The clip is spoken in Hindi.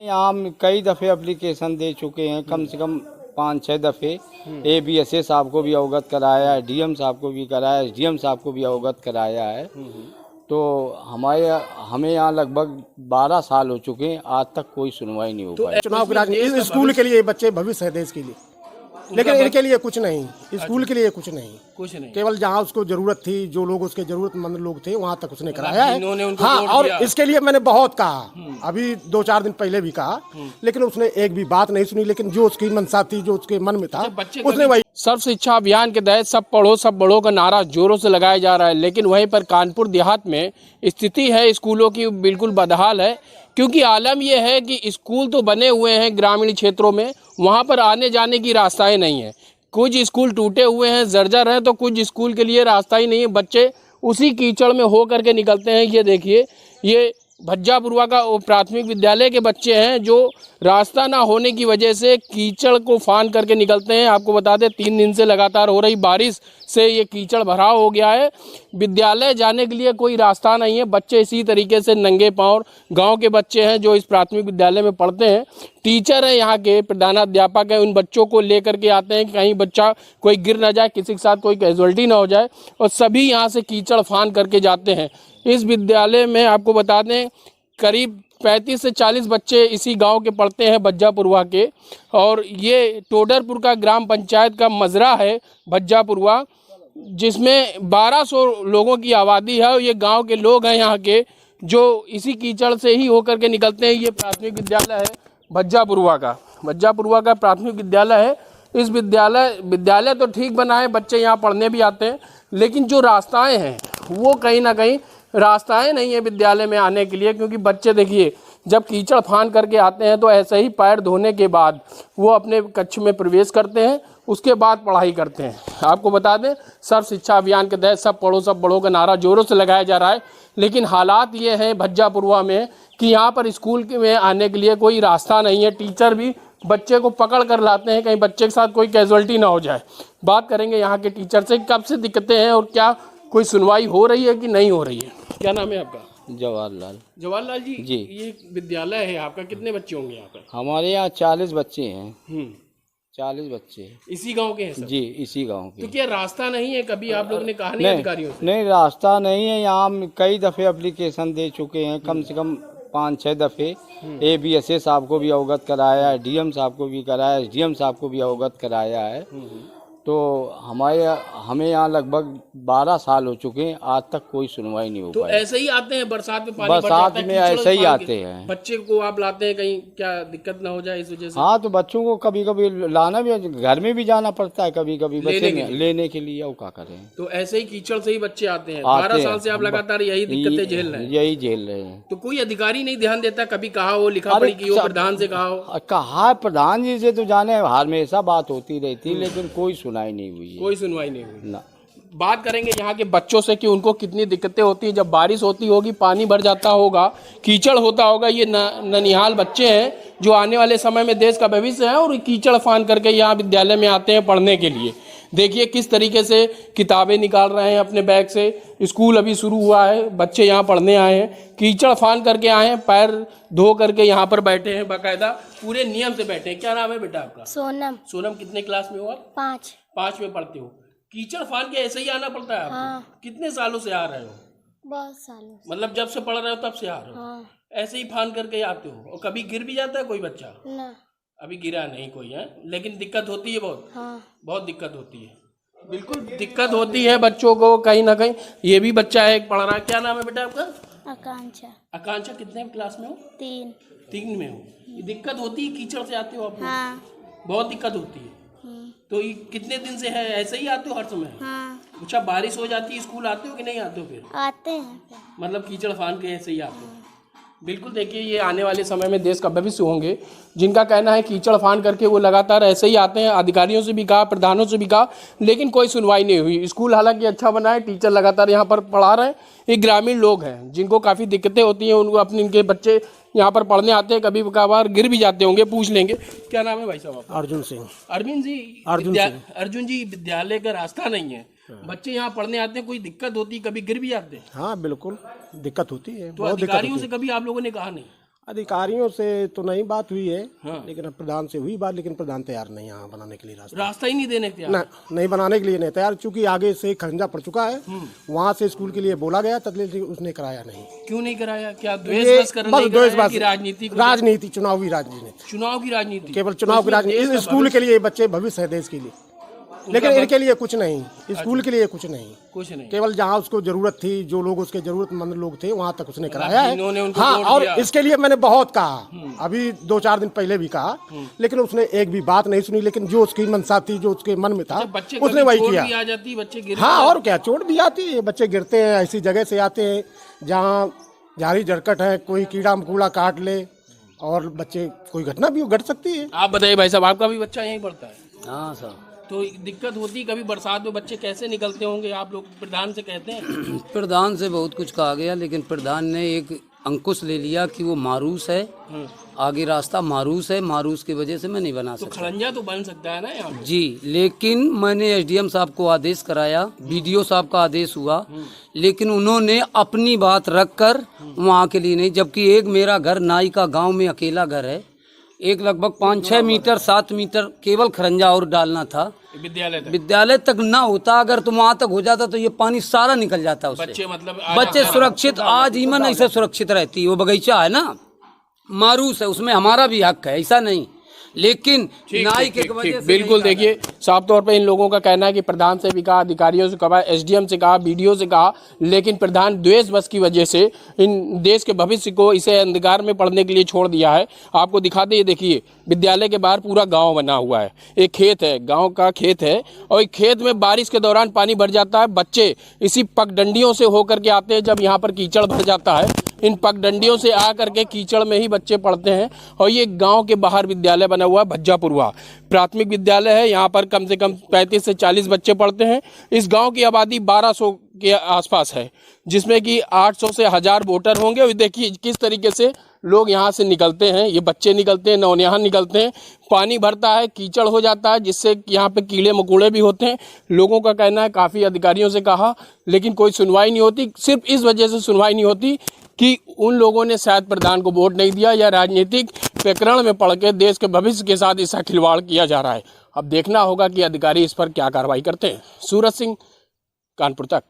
यहाँ कई दफ़े एप्लीकेशन दे चुके हैं, कम से कम 5-6 दफ़े। ABSA साहब को भी अवगत कराया है, DM साहब को भी कराया है, SDM साहब को भी अवगत कराया है। तो हमें यहाँ लगभग 12 साल हो चुके हैं, आज तक कोई सुनवाई नहीं हो पाई। चुनाव की राजनीति इस स्कूल के लिए बच्चे भविष्य है देश के लिए, लेकिन इनके लिए कुछ नहीं, स्कूल के लिए कुछ नहीं, केवल जहाँ उसको जरूरत थी, जो लोग उसके जरूरतमंद लोग थे वहाँ तक उसने कराया है। हाँ, और इसके लिए मैंने बहुत कहा, अभी 2-4 दिन पहले भी कहा, लेकिन उसने एक भी बात नहीं सुनी। लेकिन जो उसकी मनसा थी, जो उसके मन में था, उसने वही। सर्व शिक्षा अभियान के तहत सब पढ़ो सब बढ़ो का नारा जोरों से लगाया जा रहा है, लेकिन वहीं पर कानपुर देहात में स्थिति है स्कूलों की बिल्कुल बदहाल है। क्योंकि आलम यह है कि स्कूल तो बने हुए हैं ग्रामीण क्षेत्रों में, वहाँ पर आने जाने की रास्ताएं नहीं है। कुछ स्कूल टूटे हुए हैं, जर्जर हैं, तो कुछ स्कूल के लिए रास्ता ही नहीं है। बच्चे उसी कीचड़ में हो करके निकलते हैं। ये देखिए, ये भज्जापुरवा का प्राथमिक विद्यालय के बच्चे हैं जो रास्ता ना होने की वजह से कीचड़ को फान करके निकलते हैं। आपको बता दें 3 दिन से लगातार हो रही बारिश से ये कीचड़ भराव हो गया है। विद्यालय जाने के लिए कोई रास्ता नहीं है। बच्चे इसी तरीके से नंगे पाँव, गांव के बच्चे हैं जो इस प्राथमिक विद्यालय में पढ़ते हैं। टीचर हैं यहाँ के, प्रधानाध्यापक हैं, उन बच्चों को लेकर के आते हैं कि कहीं बच्चा कोई गिर ना जाए, किसी के साथ कोई कैजुअल्टी ना हो जाए, और सभी यहाँ से कीचड़ फान करके जाते हैं। इस विद्यालय में आपको बता दें करीब 35 से 40 बच्चे इसी गांव के पढ़ते हैं, भज्जापुरवा के। और ये टोडरपुर का ग्राम पंचायत का मजरा है भज्जापुरवा, जिसमें 1200 लोगों की आबादी है। और ये गांव के लोग हैं यहाँ के, जो इसी कीचड़ से ही होकर के निकलते हैं। ये प्राथमिक विद्यालय है भज्जापुरवा का प्राथमिक विद्यालय है। इस विद्यालय तो ठीक बना है, बच्चे यहाँ पढ़ने भी आते हैं, लेकिन जो रास्ताएं हैं वो कहीं ना कहीं रास्ताएं नहीं है विद्यालय में आने के लिए। क्योंकि बच्चे देखिए, जब कीचड़ फान करके आते हैं तो ऐसे ही पैर धोने के बाद वो अपने कक्ष में प्रवेश करते हैं, उसके बाद पढ़ाई करते हैं। आपको बता दें सर्व शिक्षा अभियान के तहत सब पढ़ो सब बढ़ो का नारा जोरों से लगाया जा रहा है, लेकिन हालात ये हैं भज्जापुरवा में कि यहाँ पर स्कूल में आने के लिए कोई रास्ता नहीं है। टीचर भी बच्चे को पकड़ कर लाते हैं, कहीं बच्चे के साथ कोई कैजुअल्टी ना हो जाए। बात करेंगे यहाँ के टीचर से, कब से दिक्कतें हैं और क्या कोई सुनवाई हो रही है कि नहीं हो रही है। क्या नाम है आपका? जवाहरलाल जी। ये विद्यालय है आपका, कितने बच्चे होंगे यहाँ पर? हमारे यहाँ 40 बच्चे हैं। 40 बच्चे इसी गांव के हैं सब? जी, इसी गांव के। तो क्या रास्ता नहीं है? कभी आप लोगों ने कहा नहीं अधिकारियों से? नहीं, रास्ता नहीं है। यहाँ कई दफ़े एप्लीकेशन दे चुके हैं, कम से कम 5-6 दफ़े। ABSA साहब को भी अवगत कराया है, DM साहब को भी कराया है, SDM साहब को भी अवगत कराया है। तो हमें यहाँ लगभग 12 साल हो चुके हैं, आज तक कोई सुनवाई नहीं हो तो पाई। ऐसे ही आते हैं बरसात में, पानी बरसात में ऐसे ही आते हैं। बच्चे को आप लाते हैं, कहीं क्या दिक्कत ना हो जाए इस वजह से? हाँ, तो बच्चों को कभी कभी लाना भी, घर में भी जाना पड़ता है कभी कभी लेने के लिए। और क्या करें, तो ऐसे ही कीचड़ से ही बच्चे आते हैं। 12 साल से आप लगातार यही दिक्कतें झेल रहे हैं? यही झेल रहे हैं। तो कोई अधिकारी नहीं ध्यान देता? कभी कहा हो, लिखा पढ़ी की हो, प्रधान से कहा हो? कहा, प्रधान जी से तो जाने हमेशा बात होती रहती, लेकिन कोई सुनाई नहीं हुई है। कोई सुनवाई नहीं हुई ना। बात करेंगे यहाँ के बच्चों से कि उनको कितनी दिक्कतें होती हैं। जब बारिश होती होगी, पानी भर जाता होगा, कीचड़ होता होगा। ये ननिहाल बच्चे हैं जो आने वाले समय में देश का भविष्य है, और कीचड़ फान करके यहाँ विद्यालय में आते हैं पढ़ने के लिए। देखिए किस तरीके से किताबें निकाल रहे हैं अपने बैग से। स्कूल अभी शुरू हुआ है, बच्चे यहाँ पढ़ने आए हैं, कीचड़ फान करके आए हैं, पैर धो करके यहाँ पर बैठे हैं, बाकायदा पूरे नियम से बैठे हैं। क्या नाम है बेटा आपका? सोनम। कितने क्लास में हो आप? 5 में पढ़ते हो। कीचड़ फान के ऐसे ही आना पड़ता है आपको? हाँ। कितने सालों से आ रहे हो? बहुत सालों से। मतलब जब से पढ़ रहे हो तब से आ रहे हो? हाँ। ऐसे ही फान करके आते हो? और कभी गिर भी जाता है कोई बच्चा? ना, अभी गिरा नहीं कोई है, लेकिन दिक्कत होती है बहुत। हाँ। बहुत दिक्कत होती है, बिल्कुल दिक्कत होती है बच्चों को कहीं ना कहीं। ये भी बच्चा है पढ़ रहा है। क्या नाम है बेटा आपका? आकांक्षा। कितने क्लास में हो? 3 में हो। दिक्कत होती है, कीचड़ से आते हो आप? हाँ। बहुत दिक्कत होती है। तो ये कितने दिन से है ऐसे ही आते हो हर समय? हाँ। अच्छा, बारिश हो जाती है, स्कूल आते हो कि नहीं आते हो फिर? आते हैं। मतलब कीचड़ फान के ऐसे ही आते हो? बिल्कुल देखिए, ये आने वाले समय में देश का भविष्य होंगे, जिनका कहना है कीचड़ फान करके वो लगातार ऐसे ही आते हैं। अधिकारियों से भी कहा, प्रधानों से भी कहा, लेकिन कोई सुनवाई नहीं हुई। स्कूल हालांकि अच्छा बना है, टीचर लगातार यहाँ पर पढ़ा रहे हैं। ये ग्रामीण लोग हैं जिनको काफ़ी दिक्कतें होती हैं, उनको इनके बच्चे यहाँ पर पढ़ने आते हैं, कभी कभार गिर भी जाते होंगे, पूछ लेंगे। क्या नाम है भाई साहब आपका? अर्जुन सिंह। अर्जुन जी, विद्यालय का रास्ता नहीं है, बच्चे यहाँ पढ़ने आते हैं, कोई दिक्कत होती है? कभी गिर भी जाते हैं? हाँ बिल्कुल दिक्कत होती है। तो अधिकारियों से कभी आप लोगों ने कहा नहीं? अधिकारियों से तो नहीं बात हुई है, हाँ। लेकिन अब प्रधान से हुई बात, लेकिन प्रधान तैयार नहीं यहाँ बनाने के लिए रास्ता। रास्ता ही नहीं देने के ना, नहीं बनाने के लिए नहीं तैयार, क्योंकि आगे से खंजा पड़ चुका है। वहाँ से स्कूल के लिए बोला गया, तकलीफ उसने कराया नहीं। क्यों नहीं कराया? क्या ये द्वेष बस करने बस नहीं द्वेष कराया बस कि राजनीति राजनीति, चुनावी राजनीति, चुनाव की राजनीति, केवल चुनाव की राजनीति। इस स्कूल के लिए बच्चे भविष्य है देश के लिए, लेकिन इनके लिए कुछ नहीं, स्कूल के लिए कुछ नहीं, कुछ नहीं। केवल जहाँ उसको जरूरत थी, जो लोग उसके जरूरतमंद लोग थे, वहाँ तक उसने कराया इन्होंने है। उनको हाँ, वोट और दिया। इसके लिए मैंने बहुत कहा, अभी 2-4 दिन पहले भी कहा, लेकिन उसने एक भी बात नहीं सुनी। लेकिन जो उसकी मनसा थी, जो उसके मन में था, बच्चे उसने वही किया। आ जाती, बच्चे गिर हाँ, और क्या, चोट भी आती है, बच्चे गिरते हैं, ऐसी जगह से आते हैं जहाँ झाड़ी झरकट है, कोई कीड़ा मकोड़ा काट ले, और बच्चे कोई घटना भी घट सकती है। आप बताइए भाई साहब, आपका भी बच्चा यहीं पढ़ता है? हाँ सर। तो दिक्कत होती, कभी बरसात में बच्चे कैसे निकलते होंगे? आप लोग प्रधान से कहते हैं? प्रधान से बहुत कुछ कहा गया, लेकिन प्रधान ने एक अंकुश ले लिया कि वो मारूस है, आगे रास्ता मारूस है, मारूस की वजह से मैं नहीं बना तो सकता। खड़ंजा तो बन सकता है ना यहाँ पे? जी, लेकिन मैंने एसडीएम साहब को आदेश कराया, बीडीओ साहब का आदेश हुआ, लेकिन उन्होंने अपनी बात रखकर वहाँ के लिए नहीं। जबकि एक मेरा घर नाई का गांव में अकेला घर है, एक लगभग 5-6 मीटर 7 मीटर केवल खरंजा और डालना था, विद्यालय तक ना होता। अगर तो वहाँ तक हो जाता तो ये पानी सारा निकल जाता उससे। बच्चे मतलब बच्चे सुरक्षित, आज ईमन ऐसे सुरक्षित रहती है। वो बगीचा है ना, मारूस है, उसमें हमारा भी हक है, ऐसा नहीं, लेकिन नाई के वजह से बिल्कुल। देखिए, साफ तौर पे इन लोगों का कहना है कि प्रधान से भी कहा, अधिकारियों से कहा, एसडीएम से कहा, बीडीओ से कहा, लेकिन प्रधान द्वेष बस की वजह से इन देश के भविष्य को, इसे अंधकार में पढ़ने के लिए छोड़ दिया है। आपको दिखाते, ये देखिए, विद्यालय के बाहर पूरा गांव बना हुआ है, एक खेत है, गांव का खेत है, और एक खेत में बारिश के दौरान पानी भर जाता है। बच्चे इसी पगडंडियों से होकर के आते हैं, जब यहाँ पर कीचड़ भर जाता है, इन पगडंडियों से आ करके कीचड़ में ही बच्चे पढ़ते हैं। और ये गांव के बाहर विद्यालय बना हुआ है, भज्जापुरवा प्राथमिक विद्यालय है। यहाँ पर कम से कम 35 से 40 बच्चे पढ़ते हैं। इस गांव की आबादी 1200 के आसपास है, जिसमें कि 800 से 1000 वोटर होंगे। और देखिए किस तरीके से लोग यहाँ से निकलते हैं, ये बच्चे निकलते हैं, नौनिहां निकलते हैं, पानी भरता है, कीचड़ हो जाता है, जिससे यहाँ पे कीड़े मकोड़े भी होते हैं। लोगों का कहना है, काफ़ी अधिकारियों से कहा, लेकिन कोई सुनवाई नहीं होती। सिर्फ इस वजह से सुनवाई नहीं होती कि उन लोगों ने शायद प्रधान को वोट नहीं दिया, या राजनीतिक प्रकरण में पड़ के देश के भविष्य के साथ इसका खिलवाड़ किया जा रहा है। अब देखना होगा कि अधिकारी इस पर क्या कार्रवाई करते हैं। सूरज सिंह, कानपुर तक।